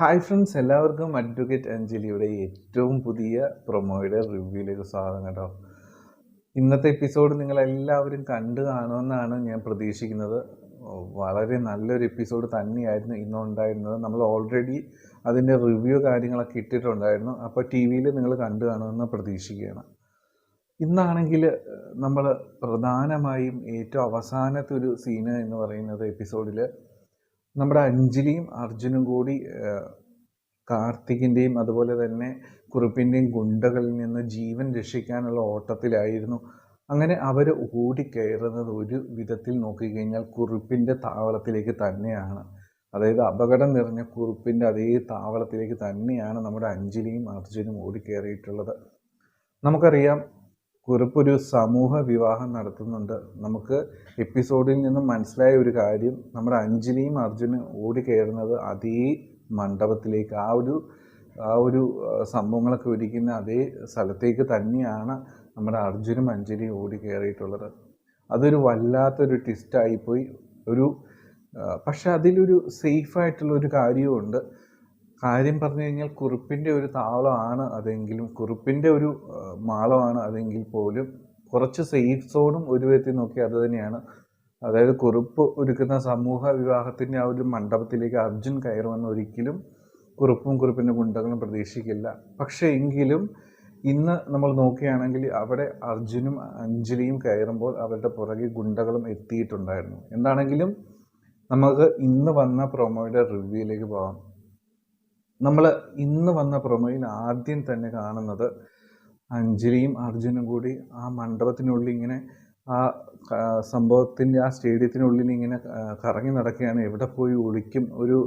Hi friends, എല്ലാവർക്കും advocate അഞ്ജലിയുടെ ഏറ്റവും പുതിയ പ്രൊമോയുടെ റിവ്യൂയിലേക്ക് സ്വാഗതം കേട്ടോ. ഇന്നത്തെ എപ്പിസോഡ് നിങ്ങളെല്ലാവരും കണ്ടു കാണുമെന്നാണ് ഞാൻ പ്രതീക്ഷിക്കുന്നത്. വളരെ നല്ലൊരു എപ്പിസോഡ് തന്നെയായിരുന്നു ഇന്നുണ്ടായിരുന്നത്. നമ്മൾ ഓൾറെഡി അതിൻ്റെ റിവ്യൂ കാര്യങ്ങളൊക്കെ ഇട്ടിട്ടുണ്ടായിരുന്നു. അപ്പോൾ ടി വിയിൽ നിങ്ങൾ കണ്ടു കാണുമെന്ന് പ്രതീക്ഷിക്കുകയാണ്. ഇന്നാണെങ്കിൽ നമ്മൾ പ്രധാനമായും ഏറ്റവും അവസാനത്തെ ഒരു സീന് എന്ന് പറയുന്നത് എപ്പിസോഡിൽ നമ്മുടെ അഞ്ജലിയും അർജുനും കൂടി കാർത്തികിൻ്റെയും അതുപോലെ തന്നെ കുറുപ്പിൻ്റെയും ഗുണ്ടകളിൽ നിന്ന് ജീവൻ രക്ഷിക്കാനുള്ള ഓട്ടത്തിലായിരുന്നു. അങ്ങനെ അവർ ഓടിക്കയറുന്നത് ഒരു വിധത്തിൽ നോക്കിക്കഴിഞ്ഞാൽ കുറുപ്പിൻ്റെ താവളത്തിലേക്ക് തന്നെയാണ്. അതായത് അപകടം നിറഞ്ഞ കുറുപ്പിൻ്റെ അതേ താവളത്തിലേക്ക് തന്നെയാണ് നമ്മുടെ അഞ്ജലിയും അർജുനും ഓടിക്കയറിയിട്ടുള്ളത്. നമുക്കറിയാം, കുറുപ്പൊരു സമൂഹ വിവാഹം നടത്തുന്നുണ്ട്. നമുക്ക് എപ്പിസോഡിൽ നിന്നും മനസ്സിലായ ഒരു കാര്യം, നമ്മുടെ അഞ്ജലിയും അർജുനും ഓടിക്കയറുന്നത് അതേ മണ്ഡപത്തിലേക്ക്, ആ ഒരു സംഭവങ്ങളൊക്കെ ഒരുക്കുന്ന അതേ സ്ഥലത്തേക്ക് തന്നെയാണ് നമ്മുടെ അർജുനും അഞ്ജലിയും ഓടിക്കയറിയിട്ടുള്ളത്. അതൊരു വല്ലാത്തൊരു ട്വിസ്റ്റായിപ്പോയി. പക്ഷെ അതിലൊരു സേഫായിട്ടുള്ള ഒരു കാര്യമുണ്ട്. കാര്യം പറഞ്ഞു കഴിഞ്ഞാൽ കുറുപ്പിൻ്റെ ഒരു താവളമാണ് അതെങ്കിലും, കുറുപ്പിൻ്റെ ഒരു മാളമാണ് അതെങ്കിൽ പോലും കുറച്ച് സേഫ് സോണും ഒരു വിധത്തിൽ നോക്കി അത് തന്നെയാണ്. അതായത് കുറുപ്പ് ഒരുക്കുന്ന സമൂഹ വിവാഹത്തിൻ്റെ ആ ഒരു മണ്ഡപത്തിലേക്ക് അർജുൻ കയറുമെന്ന് ഒരിക്കലും കുറുപ്പും കുറുപ്പിൻ്റെ ഗുണ്ടകളും പ്രതീക്ഷിക്കില്ല. പക്ഷേ എങ്കിലും ഇന്ന് നമ്മൾ നോക്കുകയാണെങ്കിൽ അവിടെ അർജുനും അഞ്ജലിയും കയറുമ്പോൾ അവരുടെ പുറകെ ഗുണ്ടകളും എത്തിയിട്ടുണ്ടായിരുന്നു. എന്താണെങ്കിലും നമുക്ക് ഇന്ന് വന്ന പ്രൊമോയുടെ റിവ്യൂയിലേക്ക് പോകാം. നമ്മൾ ഇന്ന് വന്ന പ്രൊമോയിൽ ആദ്യം തന്നെ കാണുന്നത് അഞ്ജലിയും അർജുനും കൂടി ആ മണ്ഡപത്തിനുള്ളിൽ ഇങ്ങനെ ആ സംഭവത്തിൻ്റെ ആ സ്റ്റേഡിയത്തിനുള്ളിൽ ഇങ്ങനെ കറങ്ങി നടക്കുകയാണ്. എവിടെ പോയി ഒളിക്കും, ഒരു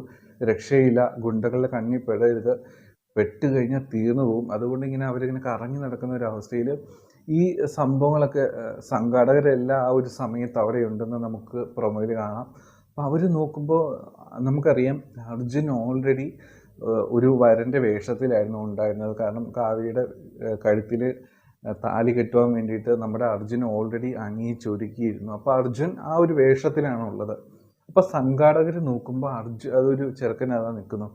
രക്ഷയില്ല, ഗുണ്ടകളുടെ കണ്ണിൽ പെടരുത്, പെട്ട് കഴിഞ്ഞാൽ തീർന്നു പോകും. അതുകൊണ്ട് ഇങ്ങനെ അവരിങ്ങനെ കറങ്ങി നടക്കുന്ന ഒരു അവസ്ഥയിൽ ഈ സംഭവങ്ങളൊക്കെ സംഘാടകരെല്ലാം ആ ഒരു സമയത്ത് അവിടെ ഉണ്ടെന്ന് നമുക്ക് പ്രൊമോയിൽ കാണാം. അപ്പോൾ അവർ നോക്കുമ്പോൾ നമുക്കറിയാം അർജുൻ ഓൾറെഡി ഒരു വരൻ്റെ വേഷത്തിലായിരുന്നു ഉണ്ടായിരുന്നത്. കാരണം കാവ്യയുടെ കഴുത്തിൽ താലി കെട്ടുവാൻ വേണ്ടിയിട്ട് നമ്മുടെ അർജുൻ ഓൾറെഡി അണിയിച്ചൊരുക്കിയിരുന്നു. അപ്പോൾ അർജുൻ ആ ഒരു വേഷത്തിലാണ് ഉള്ളത്. അപ്പോൾ സംഘാടകർ നോക്കുമ്പോൾ അതൊരു ചെറുക്കനാകാൻ നിൽക്കുന്നു.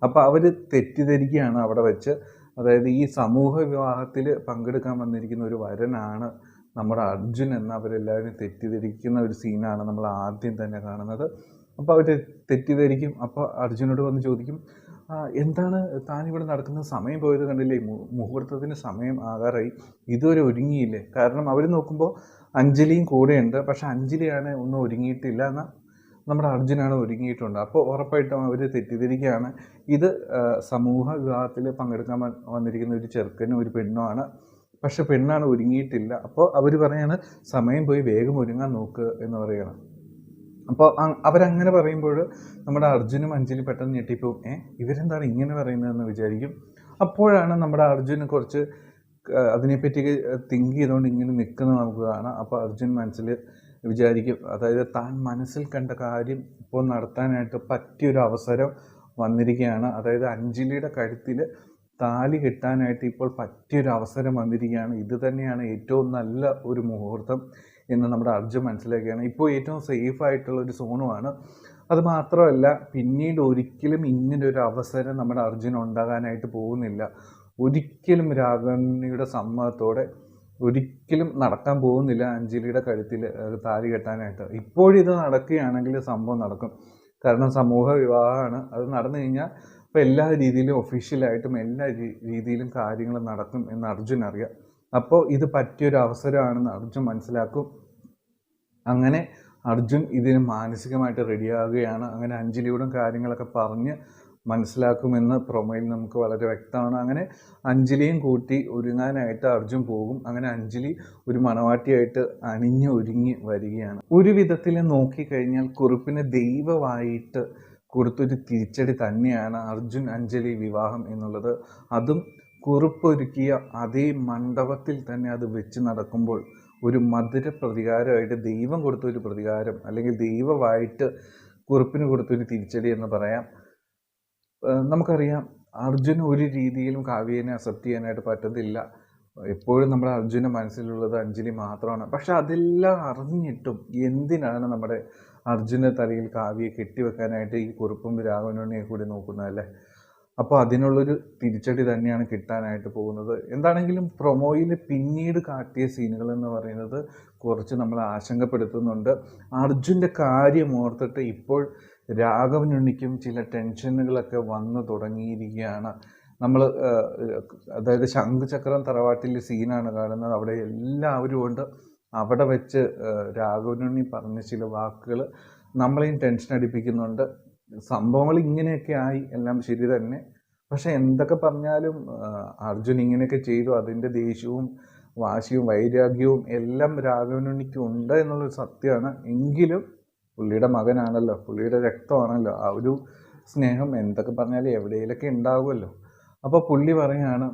അപ്പോൾ അവർ തെറ്റിദ്ധരിക്കുകയാണ് അവിടെ വെച്ച്. അതായത് ഈ സമൂഹ വിവാഹത്തിൽ പങ്കെടുക്കാൻ വന്നിരിക്കുന്ന ഒരു വരനാണ് നമ്മുടെ അർജുൻ എന്ന് അവരെല്ലാവരും തെറ്റിദ്ധരിക്കുന്ന ഒരു സീനാണ് നമ്മൾ ആദ്യം തന്നെ കാണുന്നത്. അപ്പോൾ അവർ തെറ്റിദ്ധരിക്കും. അപ്പോൾ അർജുനോട് വന്ന് ചോദിക്കും, എന്താണ് താനിവിടെ നടക്കുന്നത്, സമയം പോയത് കണ്ടില്ലേ, മുഹൂർത്തത്തിന് സമയം ആകാറായി, ഇതുവരെ ഒരുങ്ങിയില്ലേ? കാരണം അവർ നോക്കുമ്പോൾ അഞ്ജലിയും കൂടെയുണ്ട്, പക്ഷെ അഞ്ജലിയാണ് ഒന്നും ഒരുങ്ങിയിട്ടില്ല, എന്നാൽ നമ്മുടെ അർജുനാണ് ഒരുങ്ങിയിട്ടുണ്ട്. അപ്പോൾ ഉറപ്പായിട്ടും അവർ തെറ്റിദ്ധരിക്കുകയാണ് ഇത് സമൂഹ വിവാഹത്തിൽ പങ്കെടുക്കാൻ വന്നിരിക്കുന്ന ഒരു ചെറുക്കനും ഒരു പെണ്ണുമാണ്, പക്ഷെ പെണ്ണാണ് ഒരുങ്ങിയിട്ടില്ല. അപ്പോൾ അവർ പറയാണ് സമയം പോയി വേഗം ഒരുങ്ങാൻ നോക്ക് എന്ന് പറയുകയാണ്. അപ്പോൾ അവരങ്ങനെ പറയുമ്പോൾ നമ്മുടെ അർജുനും അഞ്ജലി പെട്ടെന്ന് ഞെട്ടിപ്പോവും. ഇവരെന്താണ് ഇങ്ങനെ പറയുന്നതെന്ന് വിചാരിക്കും. അപ്പോഴാണ് നമ്മുടെ അർജുന് കുറച്ച് അതിനെപ്പറ്റി തിങ്ക് ചെയ്തുകൊണ്ട് ഇങ്ങനെ നിൽക്കുന്നത് നമുക്ക് കാണാം. അപ്പോൾ അർജുൻ മനസ്സിൽ വിചാരിക്കും, അതായത് താൻ മനസ്സിൽ കണ്ട കാര്യം ഇപ്പോൾ നടത്താനായിട്ട് പറ്റിയൊരു അവസരം വന്നിരിക്കുകയാണ്. അതായത് അഞ്ജലിയുടെ കഴുത്തിൽ താലി കെട്ടാനായിട്ട് ഇപ്പോൾ പറ്റിയൊരു അവസരം വന്നിരിക്കുകയാണ്. ഇത് തന്നെയാണ് ഏറ്റവും നല്ല ഒരു മുഹൂർത്തം എന്ന് നമ്മുടെ അർജുൻ മനസ്സിലാക്കുകയാണ്. ഇപ്പോൾ ഏറ്റവും സേഫ് ആയിട്ടുള്ള ഒരു സോണുമാണ്. അത് മാത്രമല്ല, പിന്നീട് ഒരിക്കലും ഇങ്ങനൊരു അവസരം നമ്മുടെ അർജുൻ ഉണ്ടാകാനായിട്ട് പോകുന്നില്ല. ഒരിക്കലും രാഘവനിയുടെ സമ്മതത്തോടെ ഒരിക്കലും നടക്കാൻ പോകുന്നില്ല അഞ്ജലിയുടെ കഴുത്തിൽ താലി കെട്ടാനായിട്ട്. ഇപ്പോഴിത് നടക്കുകയാണെങ്കിൽ സംഭവം നടക്കും. കാരണം സമൂഹ വിവാഹമാണ്. അത് നടന്നു കഴിഞ്ഞാൽ ഇപ്പോൾ എല്ലാ രീതിയിലും ഒഫീഷ്യലായിട്ടും എല്ലാ രീതിയിലും കാര്യങ്ങൾ നടക്കും എന്ന് അർജുൻ അറിയാം. അപ്പോൾ ഇത് പറ്റിയൊരു അവസരമാണെന്ന് അർജുൻ മനസ്സിലാക്കും. അങ്ങനെ അർജുൻ ഇതിന് മാനസികമായിട്ട് റെഡിയാകുകയാണ്. അങ്ങനെ അഞ്ജലിയോടും കാര്യങ്ങളൊക്കെ പറഞ്ഞ് മനസ്സിലാക്കുമെന്ന് പ്രൊമോയിൽ നമുക്ക് വളരെ വ്യക്തമാണ്. അങ്ങനെ അഞ്ജലിയും കൂട്ടി ഒരുങ്ങാനായിട്ട് അർജുൻ പോകും. അങ്ങനെ അഞ്ജലി ഒരു മണവാട്ടിയായിട്ട് അണിഞ്ഞ് ഒരുങ്ങി വരികയാണ്. ഒരു വിധത്തിൽ നോക്കിക്കഴിഞ്ഞാൽ കുറുപ്പിന് ദൈവമായിട്ട് കൊടുത്തൊരു തിരിച്ചടി തന്നെയാണ് അർജുൻ അഞ്ജലി വിവാഹം എന്നുള്ളത്. അതും കുറുപ്പൊരുക്കിയ അതേ മണ്ഡപത്തിൽ തന്നെ അത് വെച്ച് നടക്കുമ്പോൾ ഒരു മധുര പ്രതികാരമായിട്ട് ദൈവം കൊടുത്തൊരു പ്രതികാരം, അല്ലെങ്കിൽ ദൈവമായിട്ട് കുറുപ്പിന് കൊടുത്തൊരു തിരിച്ചടി എന്ന് പറയാം. നമുക്കറിയാം അർജുൻ ഒരു രീതിയിലും കാവ്യനെ അക്സെപ്റ്റ് ചെയ്യാനായിട്ട് പറ്റത്തില്ല. എപ്പോഴും നമ്മുടെ അർജുൻ്റെ മനസ്സിലുള്ളത് അഞ്ജലി മാത്രമാണ്. പക്ഷെ അതെല്ലാം അറിഞ്ഞിട്ടും എന്തിനാണ് നമ്മുടെ അർജുൻ്റെ തലയിൽ കാവ്യയെ കെട്ടിവെക്കാനായിട്ട് ഈ കുറുപ്പും രാഘവനെ കൂടി നോക്കുന്നതല്ലേ? അപ്പോൾ അതിനുള്ളൊരു തിരിച്ചടി തന്നെയാണ് കിട്ടാനായിട്ട് പോകുന്നത്. എന്താണെങ്കിലും പ്രൊമോയിൽ പിന്നീട് കാട്ടിയ സീനുകൾ എന്ന് പറയുന്നത് കുറച്ച് നമ്മളെ ആശങ്കപ്പെടുത്തുന്നുണ്ട്. അർജുൻ്റെ കാര്യം ഓർത്തിട്ട് ഇപ്പോൾ രാഘവനുണ്ണിക്കും ചില ടെൻഷനുകളൊക്കെ വന്നു തുടങ്ങിയിരിക്കുകയാണ്. നമ്മൾ അതായത് ശംഖുചക്രം തറവാട്ടിലെ സീനാണ് കാണുന്നത്. അവിടെ എല്ലാവരും ഉണ്ട്. അവിടെ വെച്ച് രാഘവനുണ്ണി പറഞ്ഞ ചില വാക്കുകൾ നമ്മളെയും ടെൻഷൻ അടിപ്പിക്കുന്നുണ്ട്. സംഭവങ്ങൾ ഇങ്ങനെയൊക്കെ ആയി, എല്ലാം ശരി തന്നെ. പക്ഷെ എന്തൊക്കെ പറഞ്ഞാലും അർജുൻ ഇങ്ങനെയൊക്കെ ചെയ്തു, അതിൻ്റെ ദേഷ്യവും വാശിയും വൈരാഗ്യവും എല്ലാം രാഘവനുണ്ണിക്ക് ഉണ്ട് എന്നുള്ളൊരു സത്യമാണ്. എങ്കിലും പുള്ളിയുടെ മകനാണല്ലോ, പുള്ളിയുടെ രക്തമാണല്ലോ, ആ ഒരു സ്നേഹം എന്തൊക്കെ പറഞ്ഞാലും എവിടെയെങ്കിലൊക്കെ ഉണ്ടാകുമല്ലോ. അപ്പോൾ പുള്ളി പറയുകയാണ്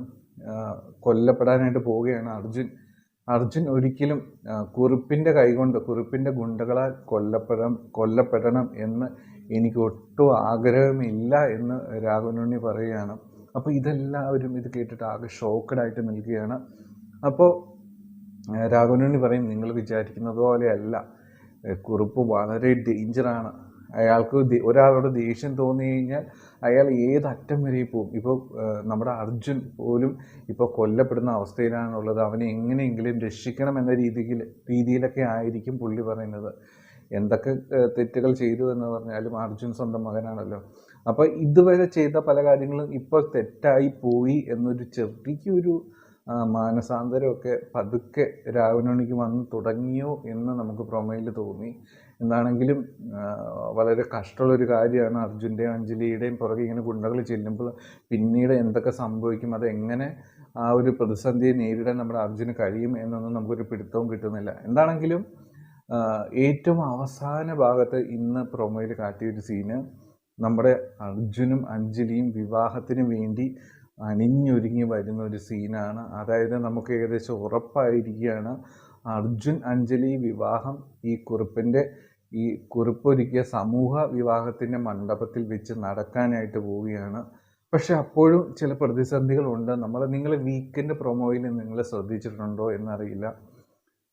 കൊല്ലപ്പെടാനായിട്ട് പോവുകയാണ് അർജുൻ ഒരിക്കലും കുറുപ്പിൻ്റെ കൈകൊണ്ട്, കുറുപ്പിൻ്റെ ഗുണ്ടകളാൽ കൊല്ലപ്പെടണം എന്ന് എനിക്ക് ഒട്ടും ആഗ്രഹമില്ല എന്ന് രാഘവനുണ്ണി പറയുകയാണ്. അപ്പോൾ ഇതെല്ലാവരും ഇത് കേട്ടിട്ട് ആകെ ഷോക്കഡായിട്ട് നിൽക്കുകയാണ്. അപ്പോൾ രാഘവനുണ്ണി പറയും, നിങ്ങൾ വിചാരിക്കുന്നത് പോലെയല്ല, കുറുപ്പ് വളരെ ഡേഞ്ചറാണ്. അയാൾക്ക് ഒരാളോട് ദേഷ്യം തോന്നി കഴിഞ്ഞാൽ അയാൾ ഏതറ്റം വരെ പോകും. ഇപ്പോൾ നമ്മുടെ അർജുൻ പോലും ഇപ്പോൾ കൊല്ലപ്പെടുന്ന അവസ്ഥയിലാണുള്ളത്. അവനെ എങ്ങനെയെങ്കിലും രക്ഷിക്കണം എന്ന രീതിയിലൊക്കെ ആയിരിക്കും പുള്ളി പറയുന്നത്. എന്തൊക്കെ തെറ്റുകൾ ചെയ്തു എന്ന് പറഞ്ഞാലും അർജുൻ സ്വന്തം മകനാണല്ലോ. അപ്പോൾ ഇതുവരെ ചെയ്ത പല കാര്യങ്ങളും ഇപ്പോൾ തെറ്റായി പോയി എന്നൊരു ചെറിയൊരു മാനസാന്തരമൊക്കെ പതുക്കെ രാഘവനുണ്ണിക്ക് വന്ന് തുടങ്ങിയോ എന്ന് നമുക്ക് പ്രൊമോയിൽ തോന്നി. എന്താണെങ്കിലും വളരെ കഷ്ടമുള്ളൊരു കാര്യമാണ്. അർജുൻ്റെയും അഞ്ജലിയുടെയും പുറകെ ഇങ്ങനെ ഗുണ്ടകൾ ചെല്ലുമ്പോൾ പിന്നീട് എന്തൊക്കെ സംഭവിക്കും, അതെങ്ങനെ ആ ഒരു പ്രതിസന്ധിയെ നേരിടാൻ നമ്മുടെ അർജുന് കഴിയും എന്നൊന്നും നമുക്കൊരു പിടുത്തവും കിട്ടുന്നില്ല. എന്താണെങ്കിലും ഏറ്റവും അവസാന ഭാഗത്ത് ഇന്ന് പ്രൊമോയിൽ കാട്ടിയൊരു സീന്, നമ്മുടെ അർജുനും അഞ്ജലിയും വിവാഹത്തിന് വേണ്ടി അണിഞ്ഞൊരുങ്ങി വരുന്ന ഒരു സീനാണ്. അതായത് നമുക്ക് ഏകദേശം ഉറപ്പായിരിക്കുകയാണ് അർജുൻ അഞ്ജലി വിവാഹം ഈ കുറിപ്പൊരുക്കിയ സമൂഹ വിവാഹത്തിൻ്റെ മണ്ഡപത്തിൽ വെച്ച് നടക്കാനായിട്ട് പോവുകയാണ്. പക്ഷെ അപ്പോഴും ചില പ്രതിസന്ധികളുണ്ട്. നിങ്ങൾ വീക്കെൻഡ് പ്രൊമോയിൽ നിങ്ങൾ ശ്രദ്ധിച്ചിട്ടുണ്ടോ എന്നറിയില്ല.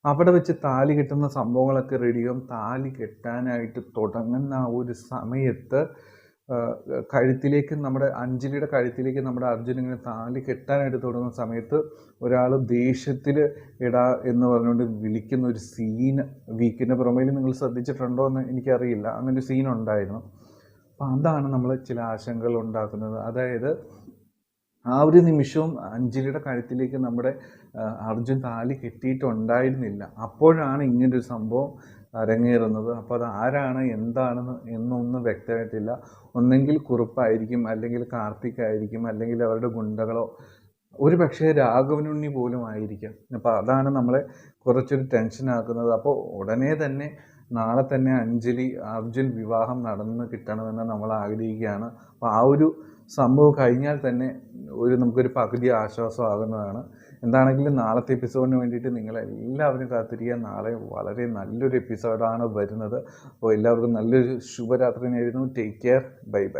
അവിടെ വെച്ച് താലി കെട്ടുന്ന സംഭവങ്ങളൊക്കെ റെഡിയാവും. താലി കെട്ടാനായിട്ട് തുടങ്ങുന്ന ആ ഒരു സമയത്ത് കഴുത്തിലേക്ക്, നമ്മുടെ അഞ്ജലിയുടെ കഴുത്തിലേക്ക് നമ്മുടെ അർജുൻ ഇങ്ങനെ താലി കെട്ടാനായിട്ട് തുടങ്ങുന്ന സമയത്ത് ഒരാൾ ദേഷ്യത്തിൽ ഇടാ എന്ന് പറഞ്ഞുകൊണ്ട് വിളിക്കുന്ന ഒരു സീന് വീക്കിൻ്റെ പുറമേൽ നിങ്ങൾ ശ്രദ്ധിച്ചിട്ടുണ്ടോ എന്ന് എനിക്കറിയില്ല. അങ്ങനെ ഒരു സീൻ ഉണ്ടായിരുന്നു. അപ്പം അതാണ് നമ്മൾ ചില ആശങ്കകൾ ഉണ്ടാക്കുന്നത്. അതായത് ആ ഒരു നിമിഷവും അഞ്ജലിയുടെ കഴുത്തിലേക്ക് നമ്മുടെ അർജുൻ താലി കെട്ടിയിട്ടുണ്ടായിരുന്നില്ല. അപ്പോഴാണ് ഇങ്ങനൊരു സംഭവം അരങ്ങേറുന്നത്. അപ്പോൾ അത് ആരാണ് എന്താണെന്ന് എന്നൊന്നും വ്യക്തമായിട്ടില്ല. ഒന്നെങ്കിൽ കുറുപ്പായിരിക്കും, അല്ലെങ്കിൽ കാർത്തിക് ആയിരിക്കും, അല്ലെങ്കിൽ അവരുടെ ഗുണ്ടകളോ, ഒരു പക്ഷേ രാഘവനുണ്ണി പോലും ആയിരിക്കാം. അപ്പോൾ അതാണ് നമ്മളെ കുറച്ചൊരു ടെൻഷനാക്കുന്നത്. അപ്പോൾ ഉടനെ തന്നെ നാളെ തന്നെ അർജുൻ വിവാഹം നടന്ന് കിട്ടണമെന്ന് നമ്മൾ ആഗ്രഹിക്കുകയാണ്. അപ്പോൾ ആ ഒരു സംഭവം കഴിഞ്ഞാൽ തന്നെ നമുക്കൊരു പകുതി ആശ്വാസമാകുന്നതാണ്. എന്താണെങ്കിലും നാളത്തെ എപ്പിസോഡിന് വേണ്ടിയിട്ട് നിങ്ങളെല്ലാവരും കാത്തിരിക്കുക. നാളെ വളരെ നല്ലൊരു എപ്പിസോഡാണ് വരുന്നത്. അപ്പോൾ എല്ലാവർക്കും നല്ലൊരു ശുഭരാത്രി നേരുന്നു. Take care. Bye bye.